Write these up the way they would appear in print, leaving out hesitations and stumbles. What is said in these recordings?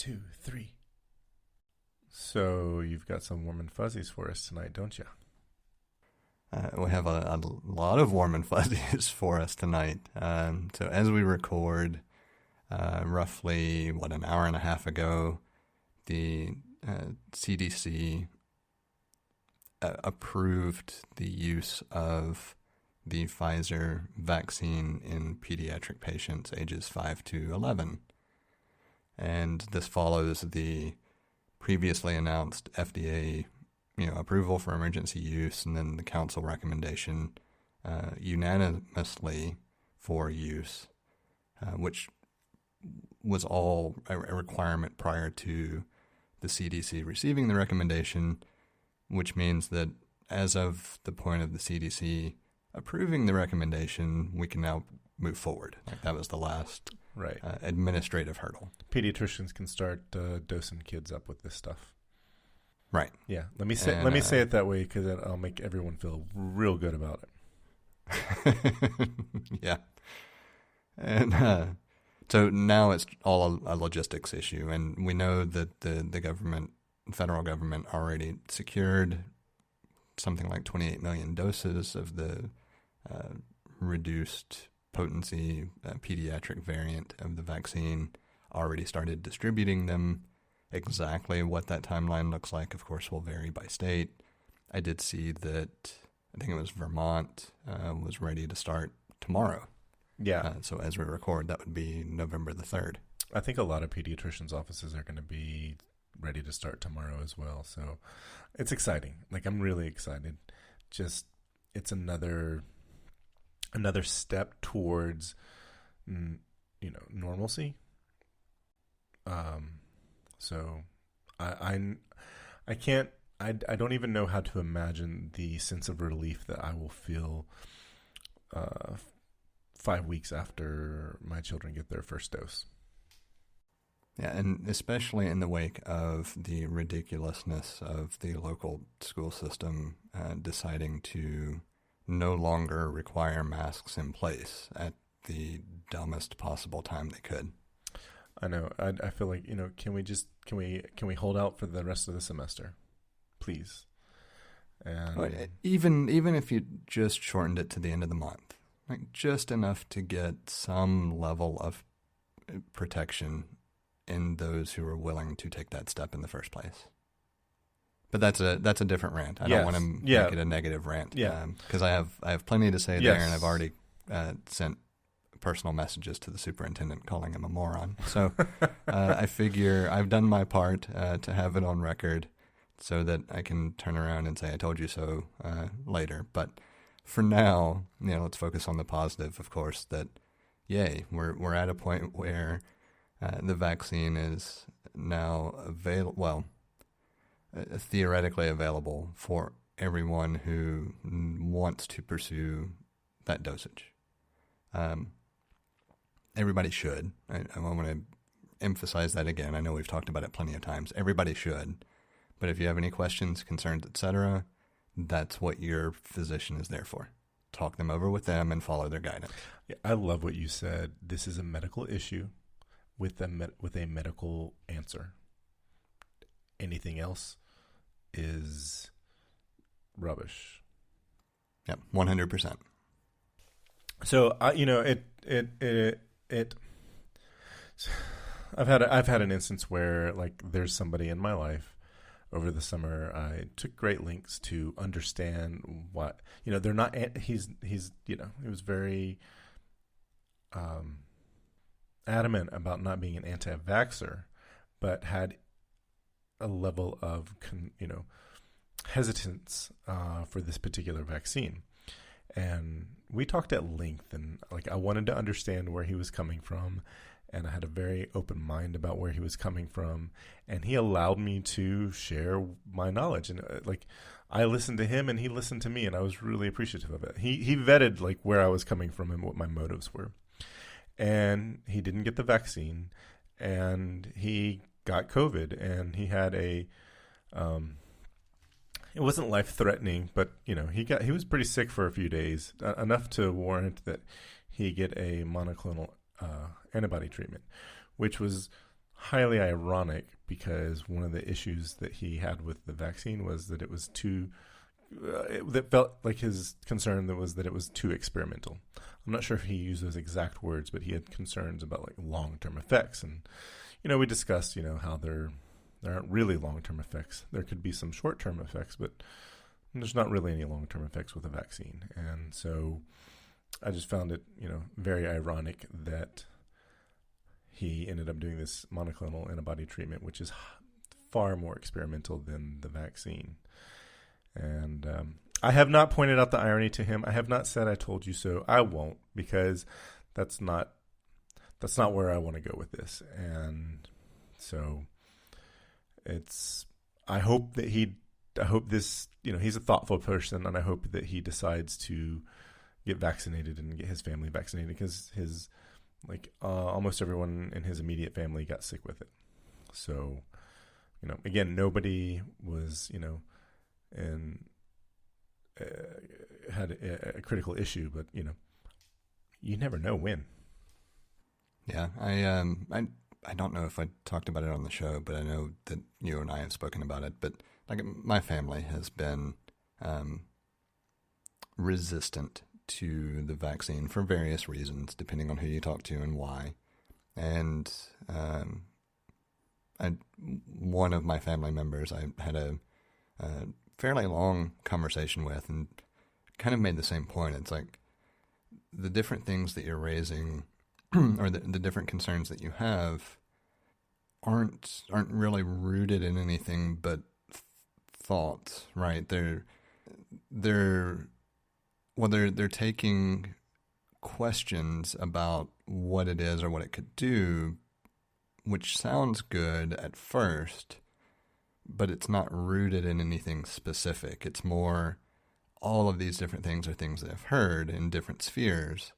2, 3. So you've got some warm and fuzzies for us tonight, don't you? We have a lot of warm and fuzzies for us tonight. So as we record, roughly, an hour and a half ago, the CDC approved the use of the Pfizer vaccine in pediatric patients ages 5 to 11. And this follows the previously announced FDA approval for emergency use, and then the council recommendation unanimously for use, which was all a requirement prior to the CDC receiving the recommendation, which means that as of the point of the CDC approving the recommendation, we can now move forward. Like that was the last administrative hurdle. Pediatricians can start dosing kids up with this stuff. Right. Yeah. Let me say it that way because I'll make everyone feel real good about it. Yeah. And so now it's all a logistics issue, and we know that the federal government already secured something like 28 million doses of the reduced potency pediatric variant of the vaccine, already started distributing them. Exactly what that timeline looks like, of course, will vary by state. I did see that, I think it was Vermont, was ready to start tomorrow. Yeah. So as we record, that would be November the 3rd. I think a lot of pediatricians' offices are going to be ready to start tomorrow as well. So it's exciting. Like, I'm really excited. Just, it's another step towards, normalcy. So I don't even know how to imagine the sense of relief that I will feel 5 weeks after my children get their first dose. Yeah, and especially in the wake of the ridiculousness of the local school system deciding to no longer require masks in place at the dumbest possible time they could. I know. I feel like, can we hold out for the rest of the semester, please? And even if you just shortened it to the end of the month, like just enough to get some level of protection in those who are willing to take that step in the first place. But that's a different rant. I don't want to make it a negative rant. Yeah. Because I have plenty to say there, and I've already sent personal messages to the superintendent calling him a moron. So I figure I've done my part to have it on record so that I can turn around and say I told you so later. But for now, let's focus on the positive, of course, that yay, we're at a point where the vaccine is now theoretically available for everyone who wants to pursue that dosage. Everybody should. I want to emphasize that again. I know we've talked about it plenty of times. Everybody should. But if you have any questions, concerns, etc., that's what your physician is there for. Talk them over with them and follow their guidance. Yeah, I love what you said. This is a medical issue with a medical answer. Anything else is rubbish. Yep, 100%. So I've had an instance where like there's somebody in my life over the summer. I took great lengths to understand what they're not. He was very adamant about not being an anti-vaxxer, but had a level of hesitance for this particular vaccine. And we talked at length, and like I wanted to understand where he was coming from, and I had a very open mind about where he was coming from, and he allowed me to share my knowledge. And I listened to him, and he listened to me, and I was really appreciative of it. He vetted like where I was coming from and what my motives were. And he didn't get the vaccine, and he got COVID, and he had it wasn't life-threatening, but he was pretty sick for a few days, enough to warrant that he get a monoclonal antibody treatment, which was highly ironic because one of the issues that he had with the vaccine was that it was too, that felt like his concern that was that it was too experimental. I'm not sure if he used those exact words, but he had concerns about like long-term effects. And, we discussed, how there aren't really long-term effects. There could be some short-term effects, but there's not really any long-term effects with a vaccine. And so I just found it, very ironic that he ended up doing this monoclonal antibody treatment, which is far more experimental than the vaccine. And I have not pointed out the irony to him. I have not said I told you so. I won't, because that's not where I want to go with this. And so I hope this, he's a thoughtful person, and I hope that he decides to get vaccinated and get his family vaccinated, because almost everyone in his immediate family got sick with it. So, again, nobody was, had a critical issue, but, you never know when. Yeah, I don't know if I talked about it on the show, but I know that you and I have spoken about it. But my family has been resistant to the vaccine for various reasons, depending on who you talk to and why. And one of my family members I had a fairly long conversation with, and kind of made the same point. It's like the different things that you're raising, or the different concerns that you have, aren't really rooted in anything but thoughts, right? They're taking questions about what it is or what it could do, which sounds good at first, but it's not rooted in anything specific. It's more, all of these different things are things that I've heard in different spheres,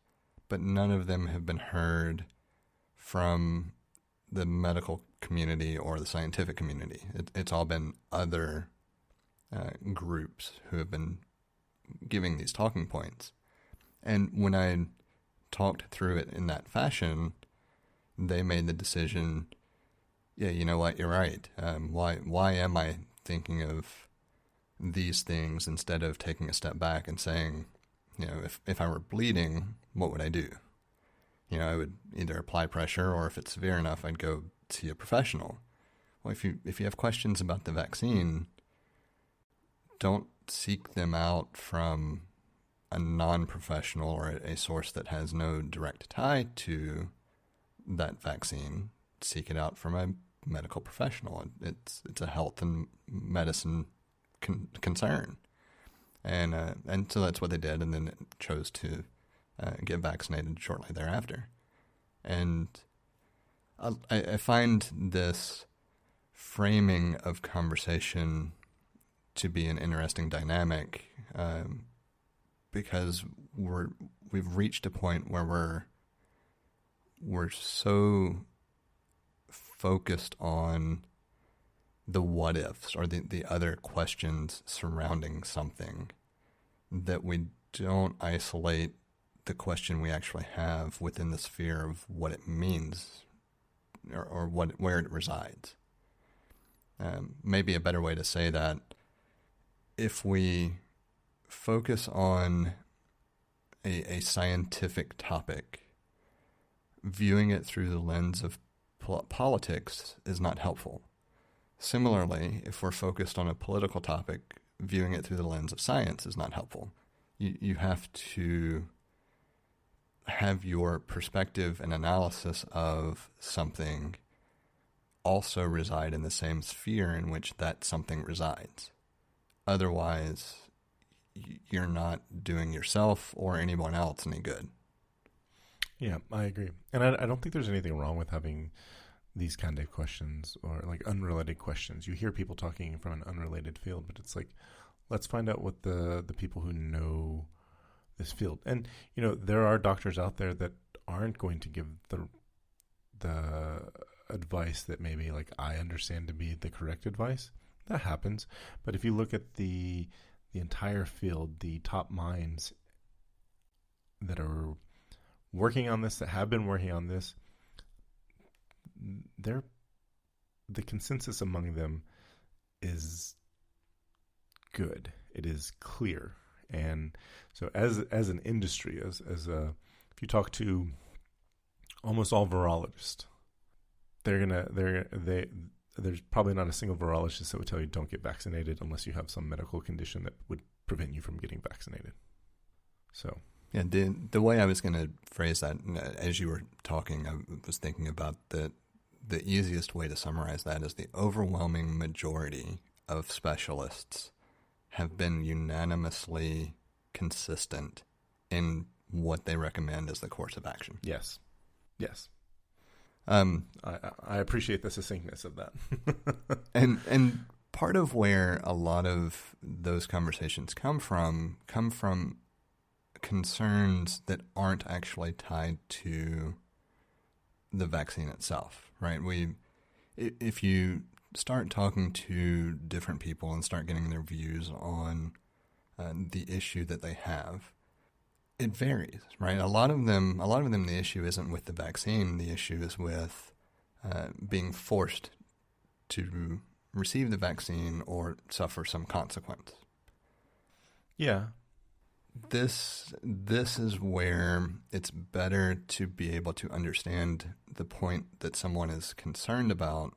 but none of them have been heard from the medical community or the scientific community. It's all been other groups who have been giving these talking points. And when I talked through it in that fashion, they made the decision, yeah, you know what, you're right. Why am I thinking of these things instead of taking a step back and saying, if I were bleeding, what would I do? I would either apply pressure, or if it's severe enough, I'd go see a professional. Well, if you have questions about the vaccine, don't seek them out from a non-professional or a source that has no direct tie to that vaccine. Seek it out from a medical professional. It's a health and medicine concern. And so that's what they did, and then chose to get vaccinated shortly thereafter. And I find this framing of conversation to be an interesting dynamic, because we've reached a point where we're so focused on the what ifs, or the other questions surrounding something, that we don't isolate the question we actually have within the sphere of what it means, or where it resides. Maybe a better way to say that, if we focus on a scientific topic, viewing it through the lens of politics is not helpful. Similarly, if we're focused on a political topic, viewing it through the lens of science is not helpful. You have to have your perspective and analysis of something also reside in the same sphere in which that something resides. Otherwise, you're not doing yourself or anyone else any good. Yeah, I agree. And I don't think there's anything wrong with having these kind of questions, or like unrelated questions. You hear people talking from an unrelated field, but it's like, let's find out what the people who know this field. And, there are doctors out there that aren't going to give the advice that maybe like I understand to be the correct advice. That happens. But if you look at the entire field, the top minds that are working on this, that have been working on this, they're the consensus among them is good. It is clear. And so as an industry, if you talk to almost all virologists, there's probably not a single virologist that would tell you don't get vaccinated unless you have some medical condition that would prevent you from getting vaccinated. So yeah, the way I was going to phrase that, as you were talking, I was thinking about the easiest way to summarize that is the overwhelming majority of specialists have been unanimously consistent in what they recommend as the course of action. Yes. I appreciate the succinctness of that. and part of where a lot of those conversations come from concerns that aren't actually tied to the vaccine itself, right? If you start talking to different people and start getting their views on the issue that they have, it varies, right? A lot of them, the issue isn't with the vaccine. The issue is with being forced to receive the vaccine or suffer some consequence. Yeah. This is where it's better to be able to understand the point that someone is concerned about,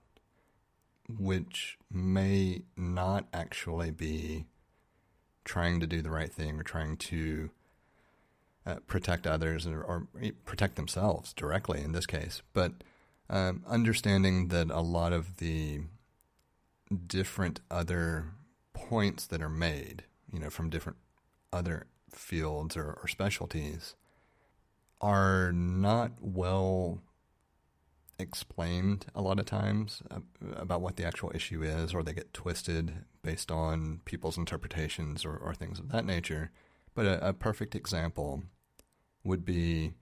which may not actually be trying to do the right thing or trying to protect others or protect themselves directly in this case, but understanding that a lot of the different other points that are made, from different other fields or specialties are not well explained a lot of times about what the actual issue is, or they get twisted based on people's interpretations or things of that nature. But a perfect example would be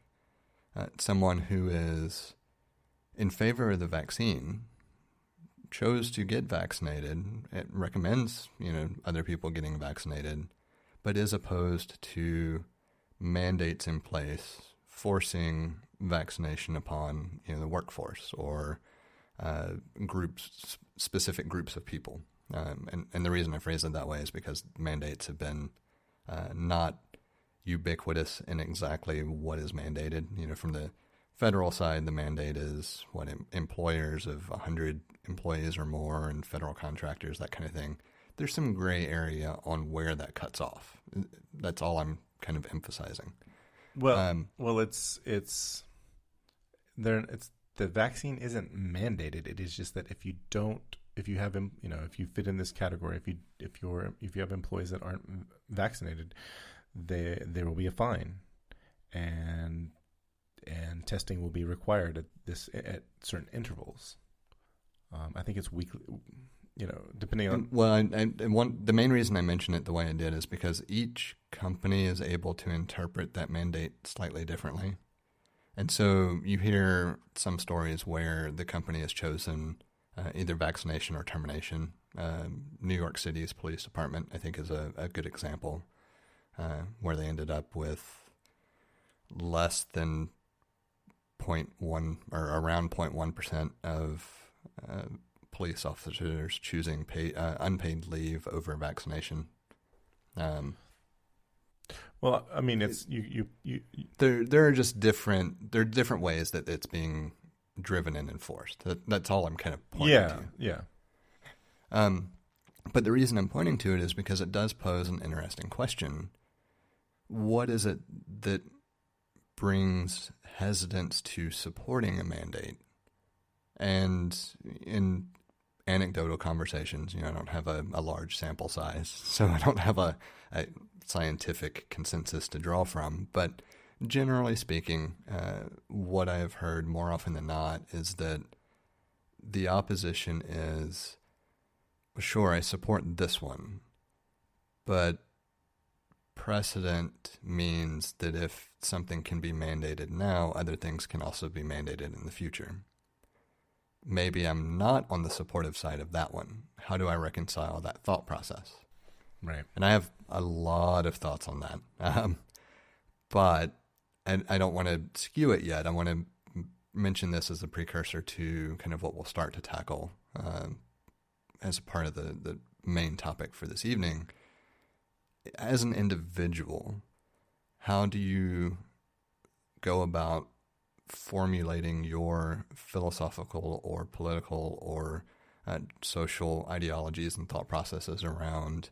someone who is in favor of the vaccine, chose to get vaccinated, it recommends, other people getting vaccinated, but is opposed to mandates in place forcing vaccination upon, the workforce or specific groups of people. And the reason I phrase it that way is because mandates have been not ubiquitous in exactly what is mandated. From the federal side, the mandate is what employers of 100 employees or more and federal contractors, that kind of thing. There's some gray area on where that cuts off. That's all I'm kind of emphasizing. It's the vaccine isn't mandated. It is just that if you fit in this category, if you have employees that aren't vaccinated, there will be a fine, and testing will be required at certain intervals. I think it's weekly, depending on. Well, the main reason I mention it the way I did is because each company is able to interpret that mandate slightly differently. And so you hear some stories where the company has chosen either vaccination or termination. New York City's police department, I think, is a good example, where they ended up with less than 0.1 or around 0.1% of police officers choosing unpaid leave over vaccination. Well, I mean, it's There are just different ways that it's being driven and enforced. That's all I'm kind of pointing to. Yeah. But the reason I'm pointing to it is because it does pose an interesting question. What is it that brings hesitance to supporting a mandate? And in anecdotal conversations, I don't have a large sample size, so I don't have a scientific consensus to draw from. But generally speaking, what I have heard more often than not is that the opposition is, sure, I support this one, but precedent means that if something can be mandated now, other things can also be mandated in the future. Maybe I'm not on the supportive side of that one. How do I reconcile that thought process? Right. And I have a lot of thoughts on that. But I don't want to skew it yet. I want to mention this as a precursor to kind of what we'll start to tackle as a part of the main topic for this evening. As an individual, how do you go about formulating your philosophical or political or social ideologies and thought processes around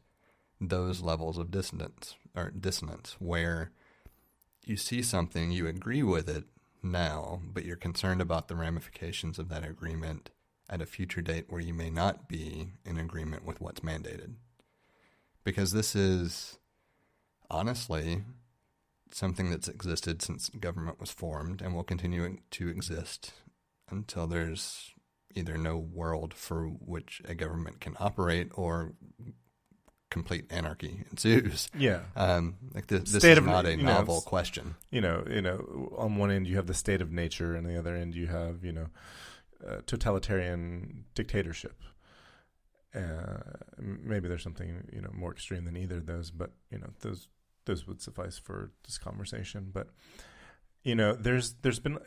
those levels of dissonance where you see something, you agree with it now, but you're concerned about the ramifications of that agreement at a future date where you may not be in agreement with what's mandated? Because this is honestly something that's existed since government was formed and will continue to exist until there's either no world for which a government can operate or complete anarchy ensues. Yeah. This is not a novel question. On one end you have the state of nature, and on the other end you have, totalitarian dictatorship. Maybe there's something, more extreme than either of those, but, those would suffice for this conversation. But, there's been,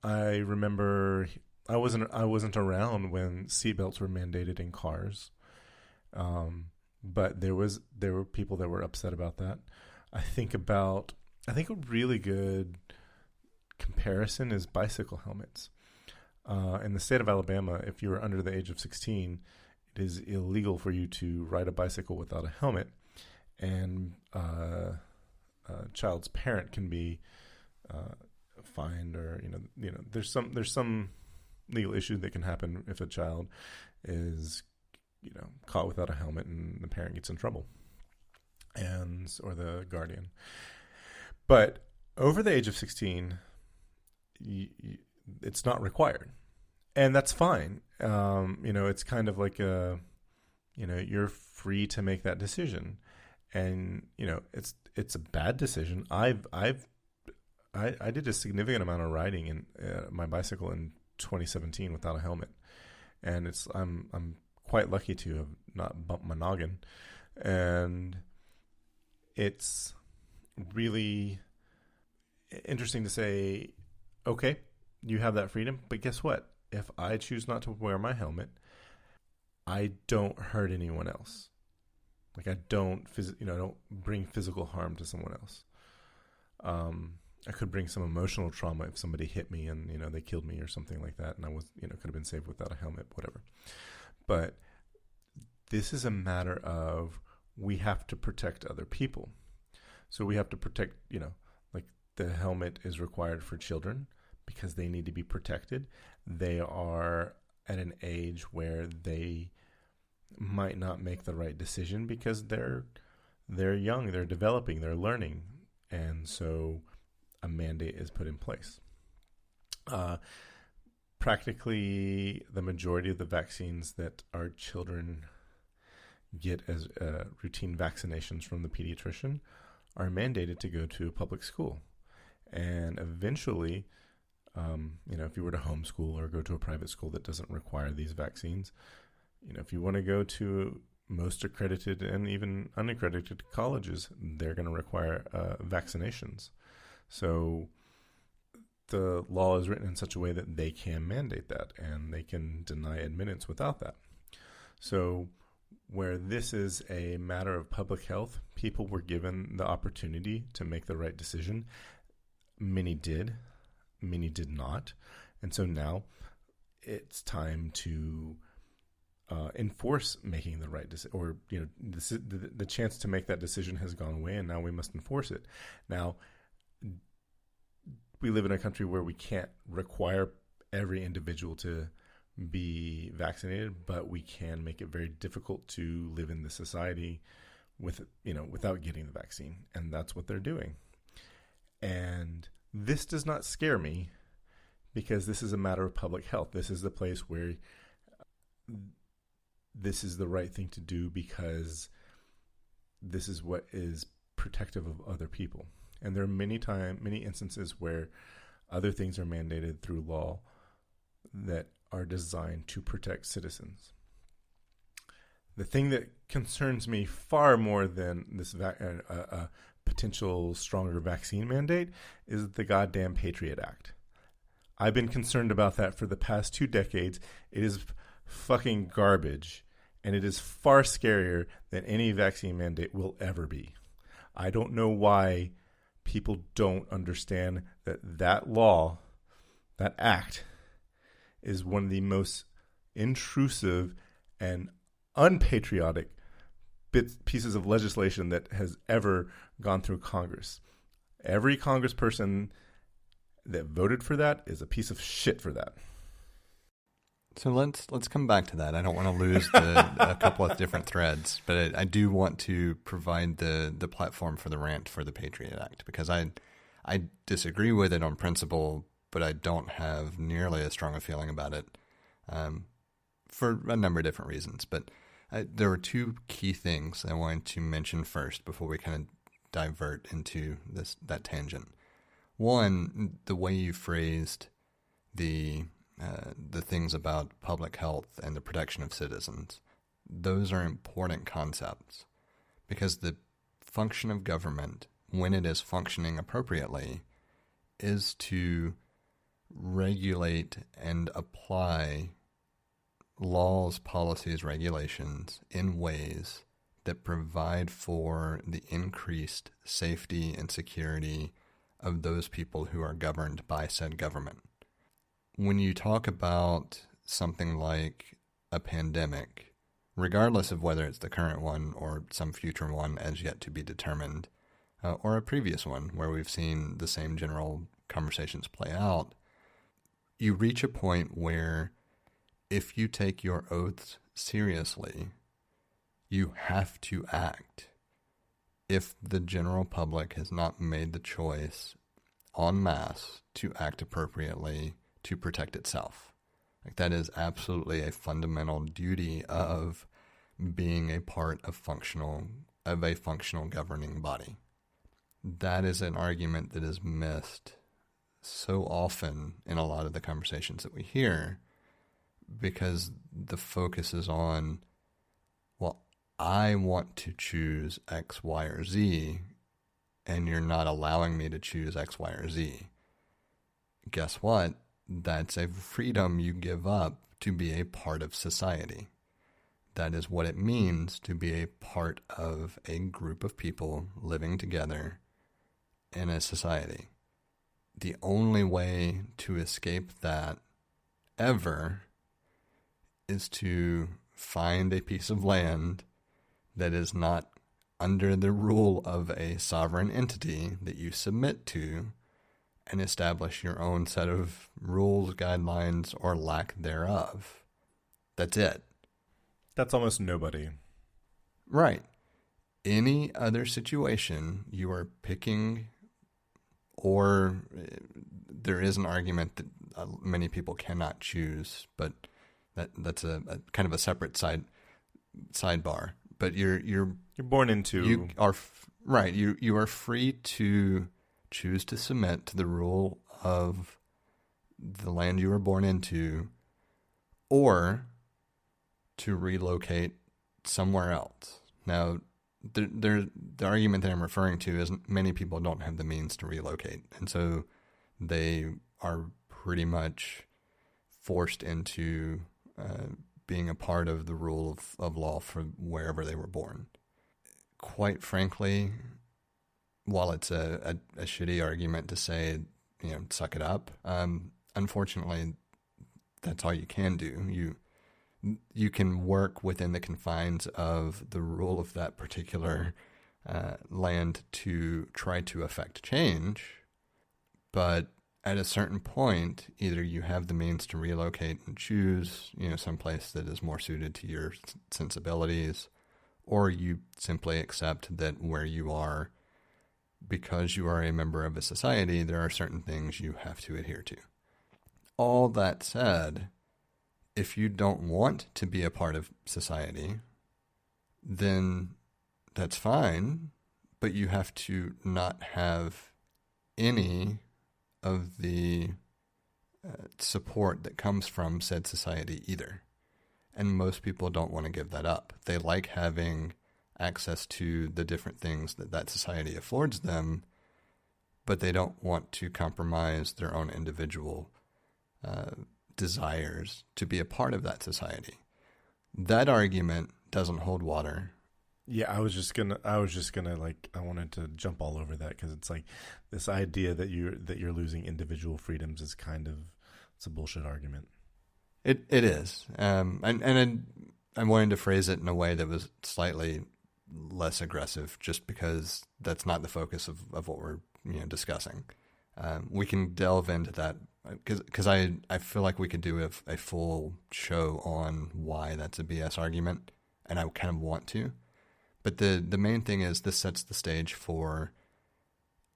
I remember I wasn't around when seatbelts were mandated in cars. But there were people that were upset about that. I think a really good comparison is bicycle helmets. In the state of Alabama, if you are under the age of 16, it is illegal for you to ride a bicycle without a helmet, and a child's parent can be fined, or there's some legal issue that can happen if a child is caught without a helmet and the parent gets in trouble, or the guardian. But over the age of 16, it's not required, and that's fine. It's kind of like you're free to make that decision, and it's a bad decision. I did a significant amount of riding in my bicycle in 2017 without a helmet, and I'm quite lucky to have not bumped my noggin. And it's really interesting to say, okay, you have that freedom, but guess what? If I choose not to wear my helmet, I don't hurt anyone else. Like, I don't bring physical harm to someone else. I could bring some emotional trauma if somebody hit me and, they killed me or something like that, and I was, could have been saved without a helmet, whatever. But this is a matter of, we have to protect other people. So we have to protect, like the helmet is required for children because they need to be protected. They are at an age where they might not make the right decision because they're young, they're developing, they're learning. And so a mandate is put in place. Practically the majority of the vaccines that our children get as routine vaccinations from the pediatrician are mandated to go to a public school. And eventually, if you were to homeschool or go to a private school that doesn't require these vaccines, if you want to go to most accredited and even unaccredited colleges, they're going to require vaccinations. So the law is written in such a way that they can mandate that, and they can deny admittance without that. So where this is a matter of public health, people were given the opportunity to make the right decision. Many did not. And so now it's time to enforce making the right decision, or the chance to make that decision has gone away, and now we must enforce it. Now, we live in a country where we can't require every individual to be vaccinated, but we can make it very difficult to live in this society without getting the vaccine, and that's what they're doing. And this does not scare me, because this is a matter of public health. This is the place where this is the right thing to do, because this is what is protective of other people. And there are many instances where other things are mandated through law that are designed to protect citizens. The thing that concerns me far more than this potential stronger vaccine mandate is the goddamn Patriot Act. I've been concerned about that for the past 2 decades. It is fucking garbage, and it is far scarier than any vaccine mandate will ever be. I don't know why people don't understand that law, that act, is one of the most intrusive and unpatriotic pieces of legislation that has ever gone through Congress. Every congressperson that voted for that is a piece of shit for that. So let's come back to that. I don't want to lose a couple of different threads, but I do want to provide the platform for the rant for the Patriot Act, because I disagree with it on principle, but I don't have nearly as strong a feeling about it for a number of different reasons. But there were 2 key things I wanted to mention first before we kind of divert into that tangent. One, the way you phrased the things about public health and the protection of citizens. Those are important concepts, because the function of government, when it is functioning appropriately, is to regulate and apply laws, policies, regulations in ways that provide for the increased safety and security of those people who are governed by said government. When you talk about something like a pandemic, regardless of whether it's the current one or some future one as yet to be determined, or a previous one where we've seen the same general conversations play out, you reach a point where if you take your oaths seriously, you have to act. If the general public has not made the choice en masse to act appropriately to protect itself. Like, that is absolutely a fundamental duty of being a part of a functional governing body. That is an argument that is missed so often in a lot of the conversations that we hear, because the focus is on, well, I want to choose X, Y, or Z, and you're not allowing me to choose X, Y, or Z. Guess what? That's a freedom you give up to be a part of society. That is what it means to be a part of a group of people living together in a society. The only way to escape that ever is to find a piece of land that is not under the rule of a sovereign entity that you submit to, and establish your own set of rules, guidelines, or lack thereof. That's it. That's almost nobody. Right. Any other situation, you are picking, or there is an argument that many people cannot choose, but that's a kind of a separate sidebar. But you're born into. You are right. You are free to choose to submit to the rule of the land you were born into, or to relocate somewhere else. Now, the argument that I'm referring to is many people don't have the means to relocate, and so they are pretty much forced into being a part of the rule of law for wherever they were born. Quite frankly, while it's a shitty argument to say, suck it up, unfortunately, that's all you can do. You can work within the confines of the rule of that particular land to try to affect change, but at a certain point, either you have the means to relocate and choose, some place that is more suited to your sensibilities, or you simply accept that where you are, because you are a member of a society, there are certain things you have to adhere to. All that said, if you don't want to be a part of society, then that's fine, but you have to not have any of the support that comes from said society either. And most people don't want to give that up. They like having access to the different things that society affords them, but they don't want to compromise their own individual desires to be a part of that society. That argument doesn't hold water. Yeah, I wanted to jump all over that because it's like this idea that you're losing individual freedoms is it's a bullshit argument. It is, and I wanted to phrase it in a way that was slightly less aggressive, just because that's not the focus of what we're discussing. We can delve into that because I feel like we could do a full show on why that's a BS argument, and I kind of want to. But the main thing is this sets the stage for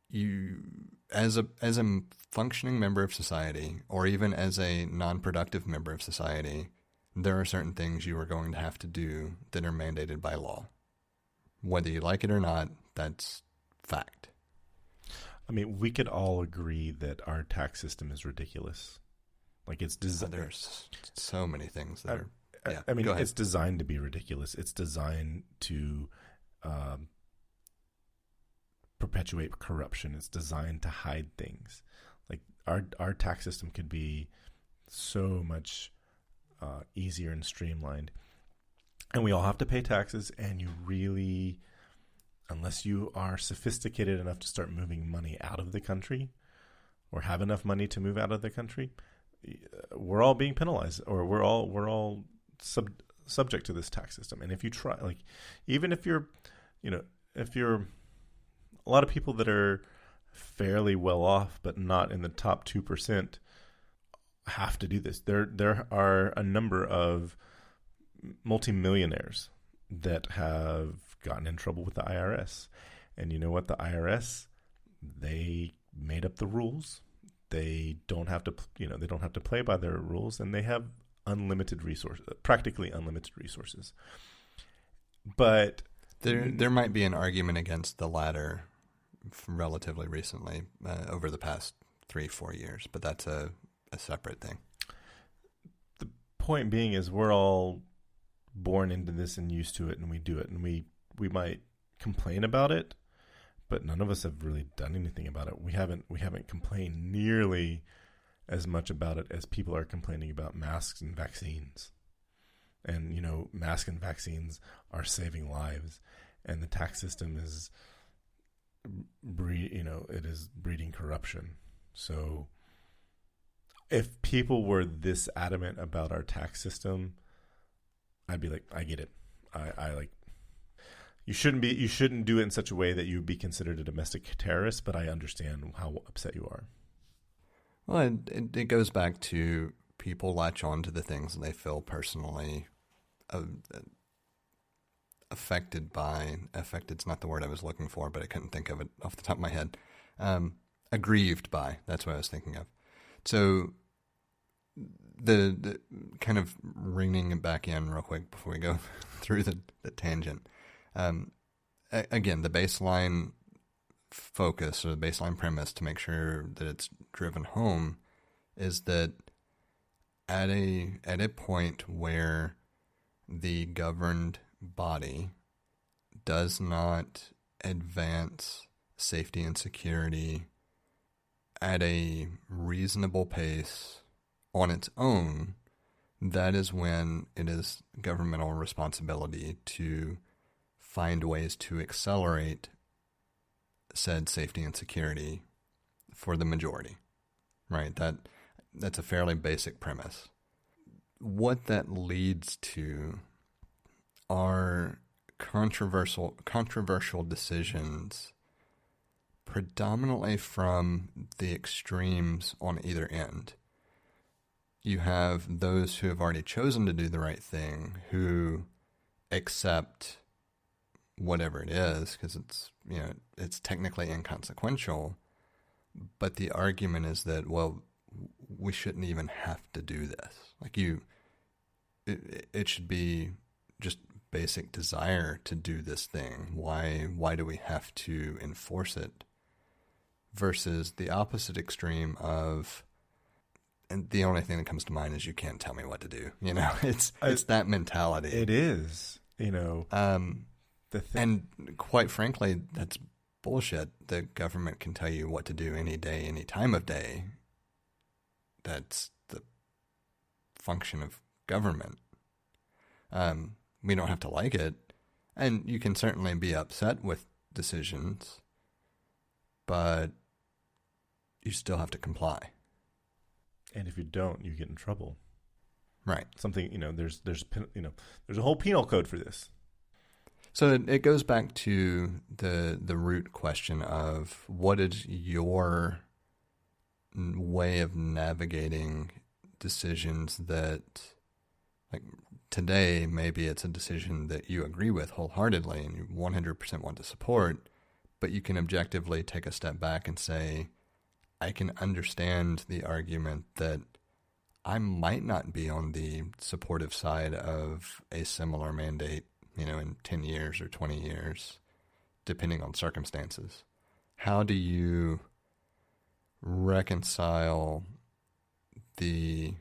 you as a functioning member of society, or even as a non-productive member of society. There are certain things you are going to have to do that are mandated by law. Whether you like it or not, that's fact. I mean, we could all agree that our tax system is ridiculous. Like it's designed. There's so many things that are. Yeah, I mean, it's designed to be ridiculous. It's designed to perpetuate corruption. It's designed to hide things. Like our tax system could be so much easier and streamlined. And we all have to pay taxes, and you really, unless you are sophisticated enough to start moving money out of the country or have enough money to move out of the country, we're all being penalized, or we're all subject to this tax system. And if you try, like, even if you're a lot of people that are fairly well off but not in the top 2% have to do this. There are a number of multimillionaires that have gotten in trouble with the IRS. And you know what? The IRS, they made up the rules. They don't have to, they don't have to play by their rules, and they have unlimited resources, practically unlimited resources. But there might be an argument against the latter relatively recently, over the past 3-4 years, but that's a separate thing. The point being is we're all born into this and used to it, and we do it, and we might complain about it, but none of us have really done anything about it. We haven't complained nearly as much about it as people are complaining about masks and vaccines. And masks and vaccines are saving lives, and the tax system is breeding corruption. So if people were this adamant about our tax system, I'd be like, I get it. I like, you shouldn't do it in such a way that you would be considered a domestic terrorist, but I understand how upset you are. Well, it goes back to people latch on to the things that they feel personally affected by. Affected's not the word I was looking for, but I couldn't think of it off the top of my head. Aggrieved by, that's what I was thinking of. So the kind of reining it back in real quick before we go through the tangent. Again, the baseline focus, or the baseline premise, to make sure that it's driven home, is that at a point where the governed body does not advance safety and security at a reasonable pace on its own, that is when it is governmental responsibility to find ways to accelerate said safety and security for the majority, right? That's a fairly basic premise. What that leads to are controversial decisions, predominantly from the extremes on either end. You have those who have already chosen to do the right thing, who accept whatever it is because it's technically inconsequential, but the argument is that, well, we shouldn't even have to do this. Like it should be just basic desire to do this thing. Why do we have to enforce it? Versus the opposite extreme of, and the only thing that comes to mind is, you can't tell me what to do. It's that mentality. It is, and quite frankly, that's bullshit. The government can tell you what to do any day, any time of day. That's the function of government. We don't have to like it, and you can certainly be upset with decisions, but you still have to comply. And if you don't, you get in trouble. Right. Something, there's a whole penal code for this. So it goes back to the root question of what is your way of navigating decisions that, like today, maybe it's a decision that you agree with wholeheartedly and you 100% want to support, but you can objectively take a step back and say, I can understand the argument that I might not be on the supportive side of a similar mandate, in 10 years or 20 years, depending on circumstances. How do you reconcile the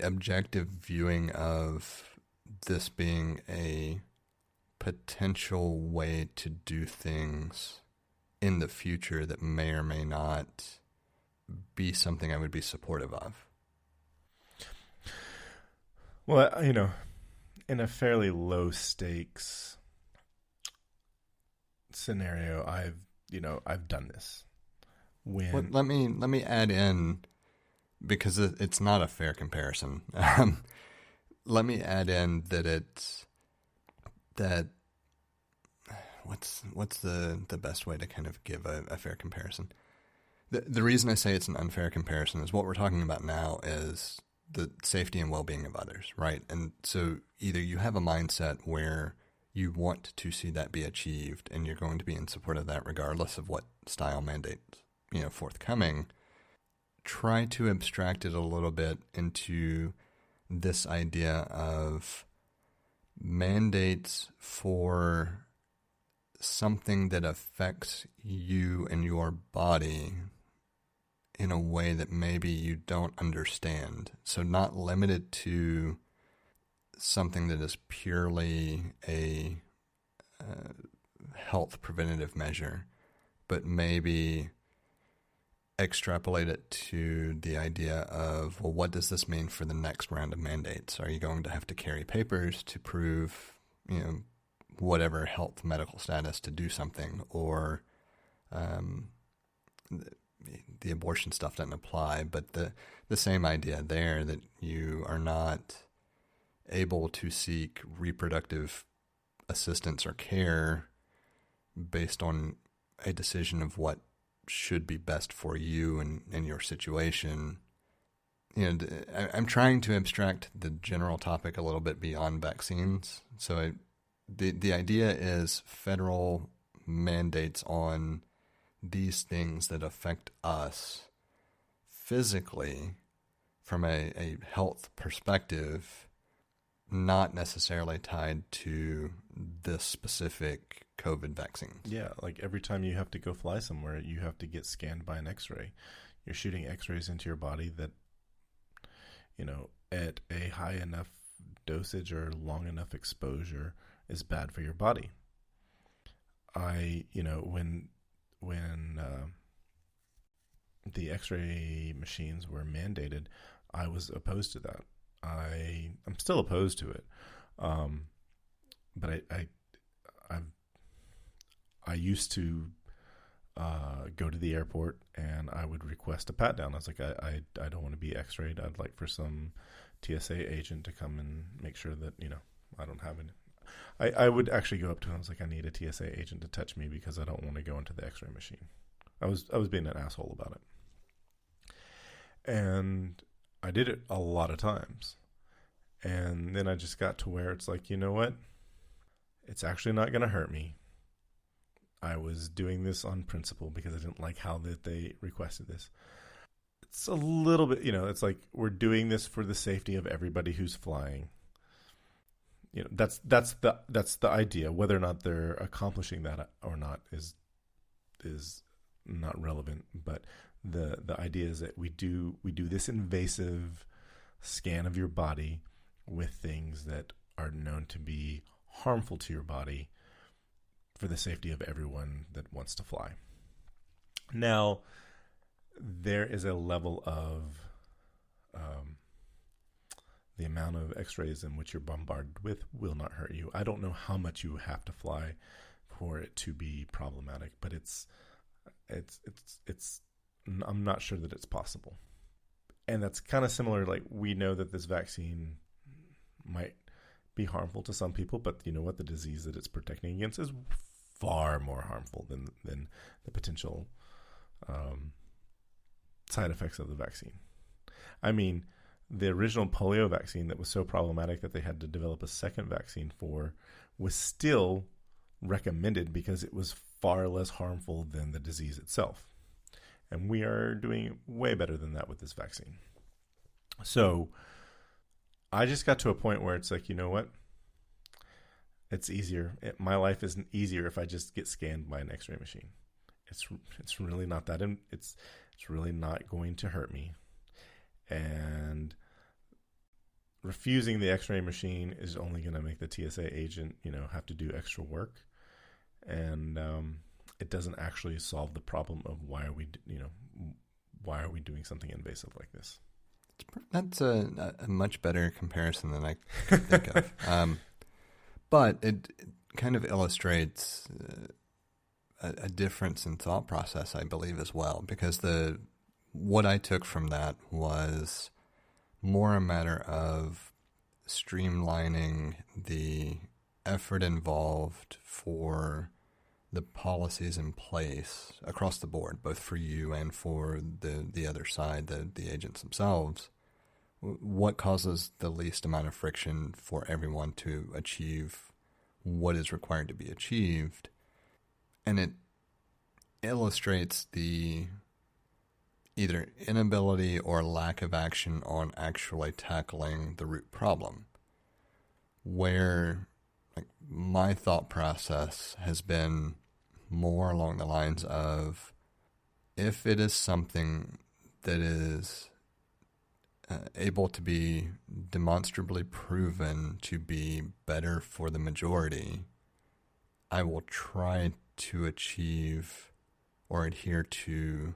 objective viewing of this being a potential way to do things in the future that may or may not be something I would be supportive of? Well, in a fairly low stakes scenario, I've done this. Well, let me add in, because it's not a fair comparison. Let me add in that what's the best way to kind of give a fair comparison? The reason I say it's an unfair comparison is what we're talking about now is the safety and well-being of others, right? And so either you have a mindset where you want to see that be achieved and you're going to be in support of that regardless of what style mandate's, forthcoming. Try to abstract it a little bit into this idea of mandates for something that affects you and your body in a way that maybe you don't understand. So not limited to something that is purely a health preventative measure, but maybe extrapolate it to the idea of, well, what does this mean for the next round of mandates? Are you going to have to carry papers to prove, whatever health medical status to do something, or the abortion stuff doesn't apply, but the same idea there, that you are not able to seek reproductive assistance or care based on a decision of what should be best for you and your situation. I'm trying to abstract the general topic a little bit beyond vaccines. So the idea is federal mandates on these things that affect us physically from a health perspective, not necessarily tied to this specific COVID vaccine. Yeah, like every time you have to go fly somewhere, you have to get scanned by an x-ray. You're shooting x-rays into your body that, at a high enough dosage or long enough exposure is bad for your body. When the x-ray machines were mandated, I was opposed to that. I'm still opposed to it. But I used to go to the airport and I would request a pat down. I was like, I don't want to be x-rayed. I'd like for some TSA agent to come and make sure that, I don't have any. I would actually go up to him. I was like, I need a TSA agent to touch me because I don't want to go into the x-ray machine. I was being an asshole about it. And I did it a lot of times. And then I just got to where it's like, you know what? It's actually not going to hurt me. I was doing this on principle because I didn't like how that they requested this. It's a little bit, it's like we're doing this for the safety of everybody who's flying. That's the idea. Whether or not they're accomplishing that or not is not relevant. But the idea is that we do this invasive scan of your body with things that are known to be harmful to your body for the safety of everyone that wants to fly. Now, there is a level of the amount of x-rays in which you're bombarded with will not hurt you. I don't know how much you have to fly for it to be problematic, but it's I'm not sure that it's possible. And that's kind of similar. Like, we know that this vaccine might be harmful to some people, but you know what? The disease that it's protecting against is far more harmful than the potential side effects of the vaccine. I mean, the original polio vaccine that was so problematic that they had to develop a second vaccine for was still recommended because it was far less harmful than the disease itself. And we are doing way better than that with this vaccine. So I just got to a point where it's like, you know what? It's easier. My life isn't easier if I just get scanned by an x-ray machine. It's really not that. It's really not going to hurt me. And refusing the x-ray machine is only going to make the TSA agent, have to do extra work. And it doesn't actually solve the problem of why are we doing something invasive like this. That's a much better comparison than I could think of. But it kind of illustrates a difference in thought process, I believe, as well, because what I took from that was more a matter of streamlining the effort involved for the policies in place across the board, both for you and for the other side, the agents themselves. What causes the least amount of friction for everyone to achieve what is required to be achieved? And it illustrates the either inability or lack of action on actually tackling the root problem, where my thought process has been more along the lines of, if it is something that is able to be demonstrably proven to be better for the majority, I will try to achieve or adhere to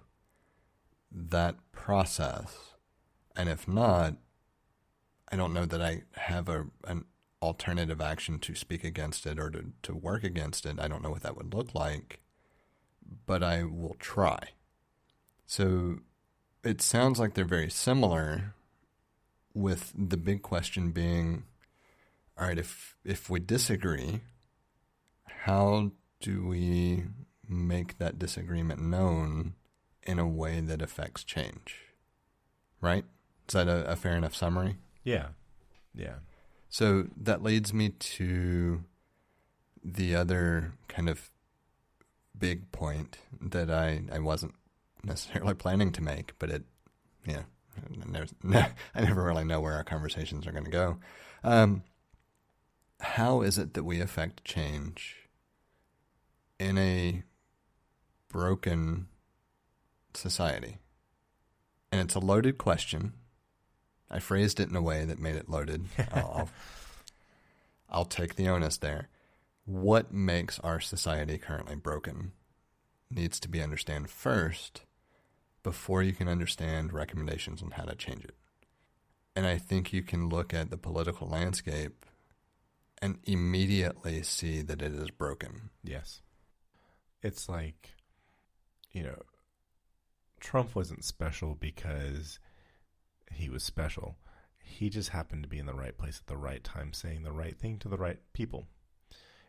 that process. And if not, I don't know that I have an alternative action to speak against it or to work against it. I don't know what that would look like, but I will try. So it sounds like they're very similar, with the big question being, all right, if we disagree, how do we make that disagreement known in a way that affects change? Right? Is that a fair enough summary? Yeah. So that leads me to the other kind of big point that I wasn't necessarily planning to make, but I never really know where our conversations are going to go. How is it that we affect change in a broken society? And it's a loaded question. I phrased it in a way that made it loaded. I'll take the onus there. What makes our society currently broken needs to be understood first before you can understand recommendations on how to change it. And I think you can look at the political landscape and immediately see that it is broken. Yes. It's like, Trump wasn't special because he was special. He just happened to be in the right place at the right time, saying the right thing to the right people.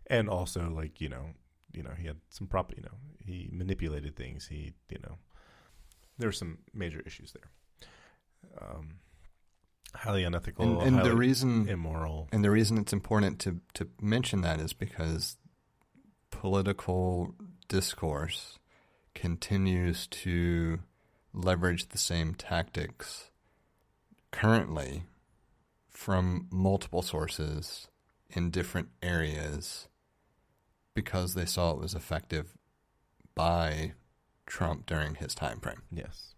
And also, he had some he manipulated things. There were some major issues there. Highly unethical, and highly the reason immoral. And the reason it's important to mention that is because political discourse continues to leverage the same tactics currently from multiple sources in different areas because they saw it was effective by Trump during his time frame. Yes.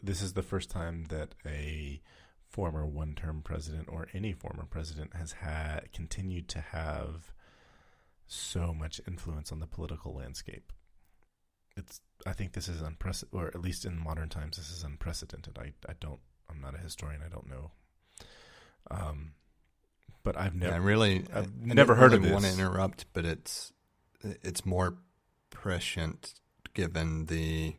This is the first time that a former one-term president or any former president has continued to have so much influence on the political landscape. I think this is unprecedented, or at least in modern times, this is unprecedented. I'm not a historian. I don't know But I've never, I've never heard of this. I want to interrupt, but it's more prescient given the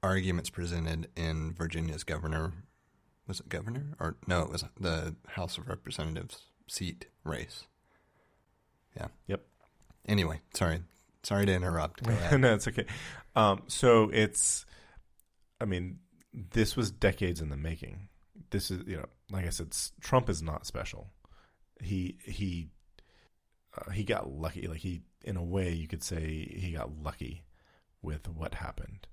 arguments presented in Virginia's governor. Was it governor? Or no, it was the House of Representatives seat race. Yeah. Yep. Anyway, sorry to interrupt. No, it's okay. So this was decades in the making. This is, like I said, Trump is not special. He got lucky. Like in a way, you could say he got lucky with what happened.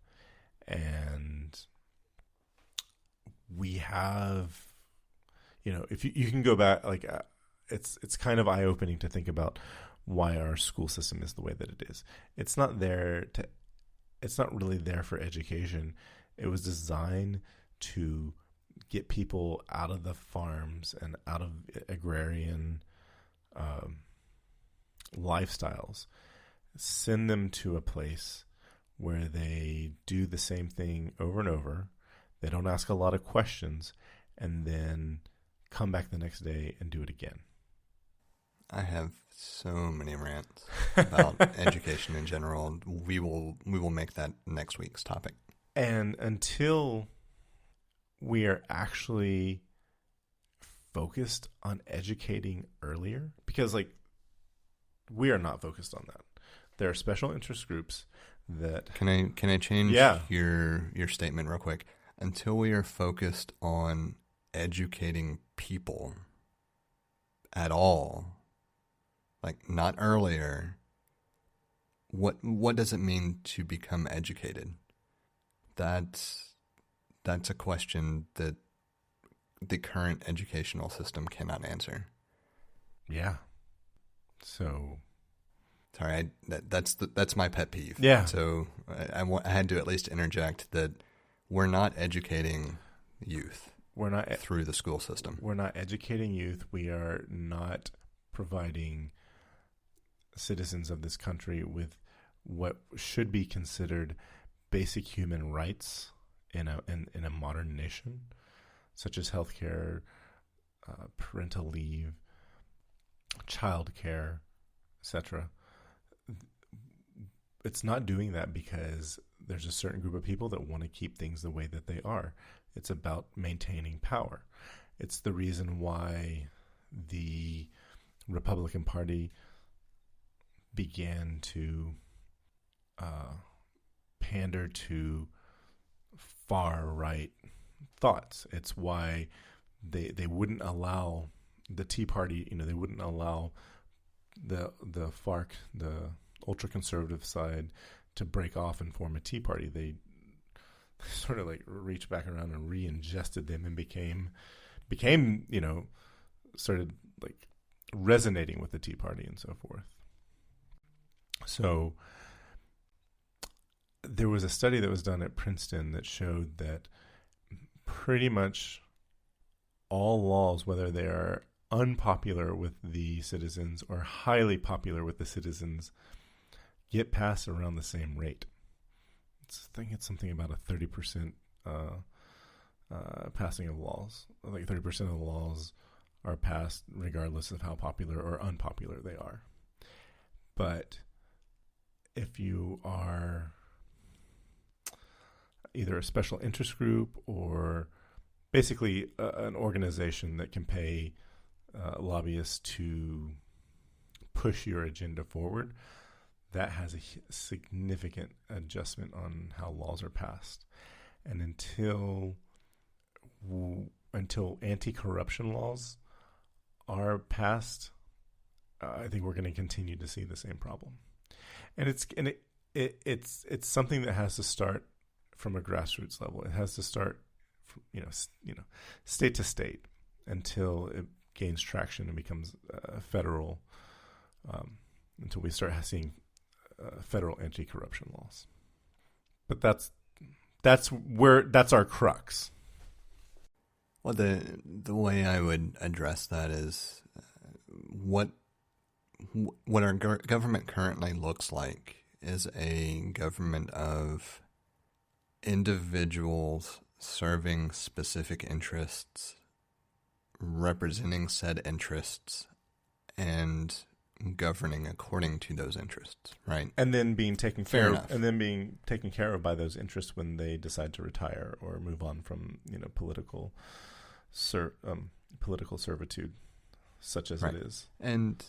And we have, if you can go back, it's kind of eye-opening to think about why our school system is the way that it is. It's not really there for education. It was designed to get people out of the farms and out of agrarian lifestyles, send them to a place where they do the same thing over and over. They don't ask a lot of questions, and then come back the next day and do it again. I have so many rants about education in general. We will make that next week's topic. And until we are actually focused on educating earlier, because we are not focused on that. There are special interest groups that Can I change your statement real quick? Until we are focused on educating people at all, not earlier, what does it mean to become educated? That's a question that the current educational system cannot answer. Yeah. So, sorry, that's my pet peeve. Yeah. So I had to at least interject that we're not educating youth. We're not through the school system. We're not educating youth. We are not providing citizens of this country with what should be considered basic human rights in a modern nation, such as healthcare, parental leave, childcare, etc. It's not doing that because there's a certain group of people that want to keep things the way that they are. It's about maintaining power. It's the reason why the Republican Party began to pander to far-right thoughts. It's why they wouldn't allow the Tea Party, they wouldn't allow the FARC, the ultra-conservative side, to break off and form a Tea Party. They sort of reached back around and re-ingested them and became started resonating with the Tea Party and so forth. So there was a study that was done at Princeton that showed that pretty much all laws, whether they are unpopular with the citizens or highly popular with the citizens, get passed around the same rate. I think it's something about a 30% passing of laws. 30% of the laws are passed regardless of how popular or unpopular they are. But if you are either a special interest group or basically an organization that can pay lobbyists to push your agenda forward, that has a significant adjustment on how laws are passed. And until anti-corruption laws are passed, I think we're going to continue to see the same problem. And it's something that has to start from a grassroots level. It has to start from, state to state until it gains traction and becomes federal, until we start seeing federal anti-corruption laws. But that's our crux. Well, the way I would address that is what our government currently looks like is a government of individuals serving specific interests representing said interests and governing according to those interests, right? And then being taken care enough. of, and then being taken care of by those interests when they decide to retire or move on from political servitude, such as right. it is. And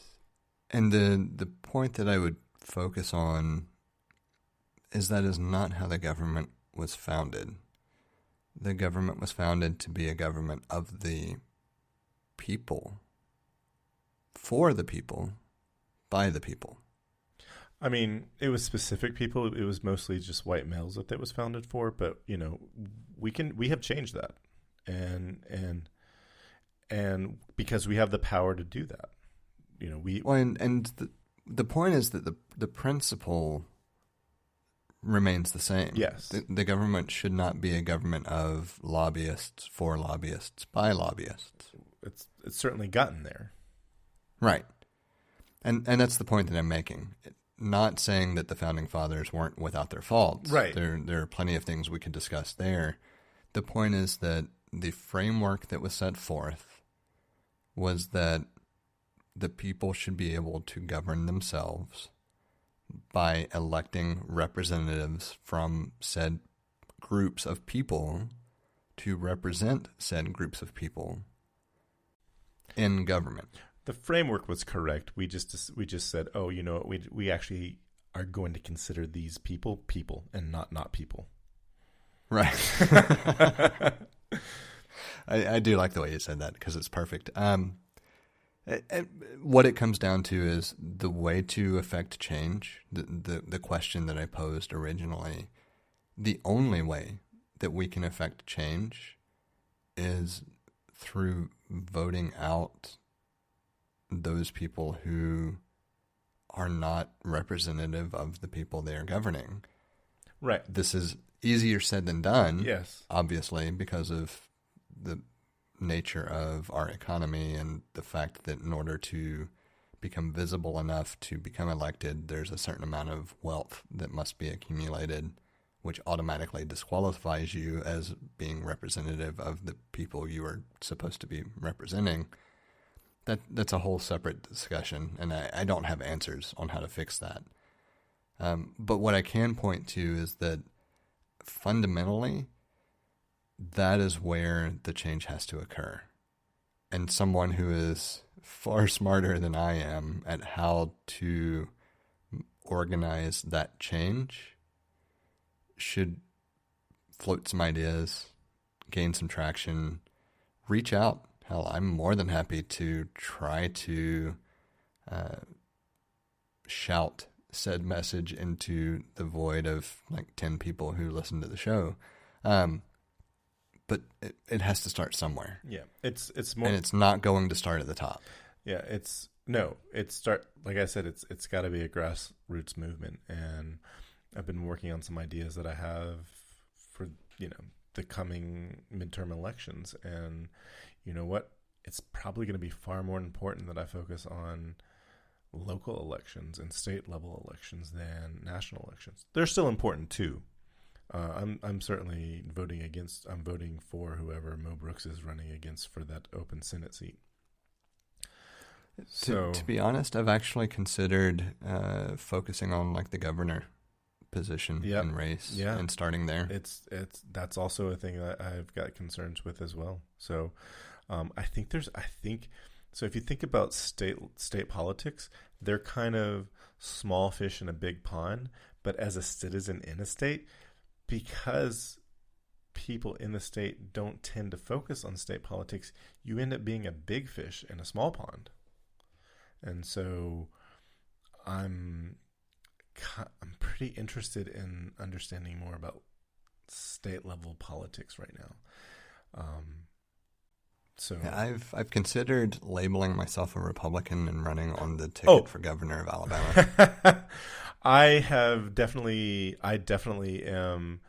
the point that I would focus on is that is not how the government was founded. The government was founded to be a government of the people, for the people, by the people. I mean, it was specific people. It was mostly just white males that was founded for. But we have changed that, and because we have the power to do that, the point is that the principle remains the same. Yes, the government should not be a government of lobbyists for lobbyists by lobbyists. It's certainly gotten there, right? And that's the point that I'm making. Not saying that the founding fathers weren't without their faults. Right. There are plenty of things we could discuss there. The point is that the framework that was set forth was that the people should be able to govern themselves by electing representatives from said groups of people to represent said groups of people in government. The framework was correct. We just said, oh, we actually are going to consider these people and not people. Right. I do like the way you said that because it's perfect. What it comes down to is the way to affect change, the question that I posed originally, the only way that we can affect change is through voting out those people who are not representative of the people they are governing. Right. This is easier said than done. Yes. Obviously, because of the nature of our economy and the fact that in order to become visible enough to become elected, there's a certain amount of wealth that must be accumulated, which automatically disqualifies you as being representative of the people you are supposed to be representing. That's a whole separate discussion, and I don't have answers on how to fix that. But what I can point to is that fundamentally, that is where the change has to occur. And someone who is far smarter than I am at how to organize that change should float some ideas, gain some traction, reach out. Hell, I'm more than happy to try to shout said message into the void of like 10 people who listen to the show. But it has to start somewhere. Yeah, it's more, and it's not going to start at the top. Yeah, like I said, it's got to be a grassroots movement, and I've been working on some ideas that I have for the coming midterm elections, and you know what? It's probably going to be far more important that I focus on local elections and state level elections than national elections. They're still important too. I'm certainly voting against. I'm voting for whoever Mo Brooks is running against for that open Senate seat. To be honest, I've actually considered focusing on like the governor position and race and starting there. That's also a thing that I've got concerns with as well. So I think so if you think about state politics, they're kind of small fish in a big pond, but as a citizen in a state, because people in the state don't tend to focus on state politics, you end up being a big fish in a small pond. And so I'm pretty interested in understanding more about state level politics right now. I've considered labeling myself a Republican and running on the ticket for governor of Alabama. I definitely am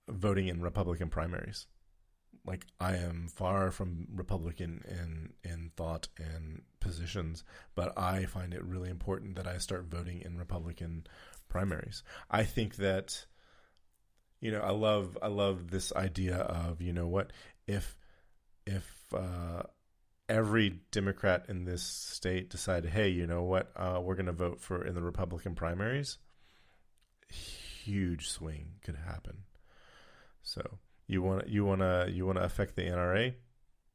voting in Republican primaries. Like, I am far from Republican in thought and positions, but I find it really important that I start voting in Republican primaries. I think that, I love this idea of, if if every Democrat in this state decided, hey, you know what, we're going to vote for in the Republican primaries, huge swing could happen. So you want to affect the NRA?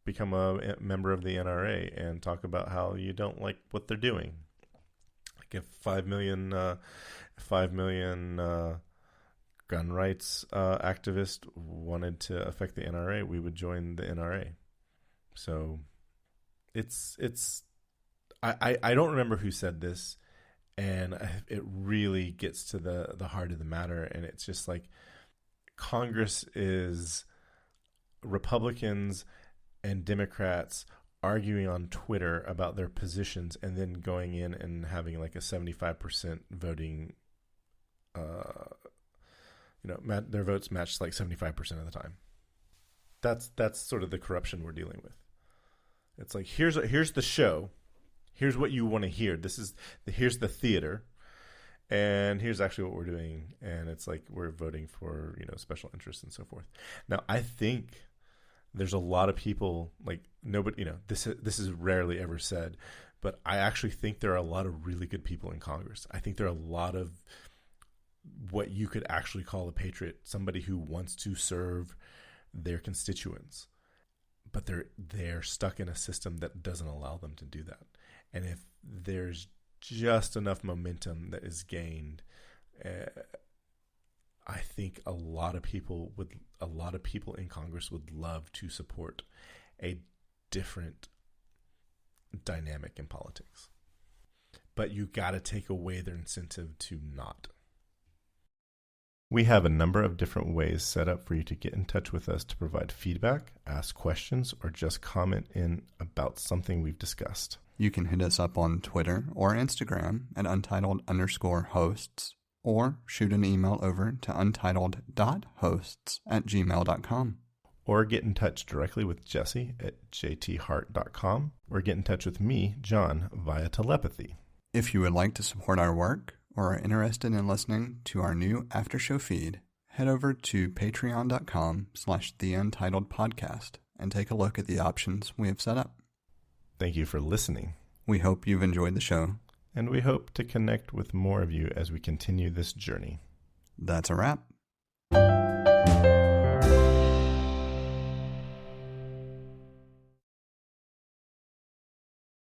Become a member of the NRA and talk about how you don't like what they're doing. Like if 5 million gun rights activists wanted to affect the NRA, we would join the NRA. So I don't remember who said this, and it really gets to the heart of the matter. And it's just like Congress is Republicans and Democrats arguing on Twitter about their positions and then going in and having like a 75% voting, their votes matched like 75% of the time. That's sort of the corruption we're dealing with. It's like, here's the show. Here's what you want to hear. Here's the theater. And here's actually what we're doing. And it's like, we're voting for, special interests and so forth. Now, I think there's a lot of people, like, nobody, this is rarely ever said, but I actually think there are a lot of really good people in Congress. I think there are a lot of what you could actually call a patriot, somebody who wants to serve their constituents, but they're stuck in a system that doesn't allow them to do that. And if there's just enough momentum that is gained, I think a lot of people in Congress would love to support a different dynamic in politics. But you got to take away their incentive to not. We have a number of different ways set up for you to get in touch with us to provide feedback, ask questions, or just comment in about something we've discussed. You can hit us up on Twitter or Instagram at untitled_hosts, or shoot an email over to untitled.hosts@gmail.com. Or get in touch directly with Jesse at jthart.com, or get in touch with me, John, via telepathy. If you would like to support our work or are interested in listening to our new after-show feed, head over to patreon.com/theUntitledPodcast and take a look at the options we have set up. Thank you for listening. We hope you've enjoyed the show. And we hope to connect with more of you as we continue this journey. That's a wrap.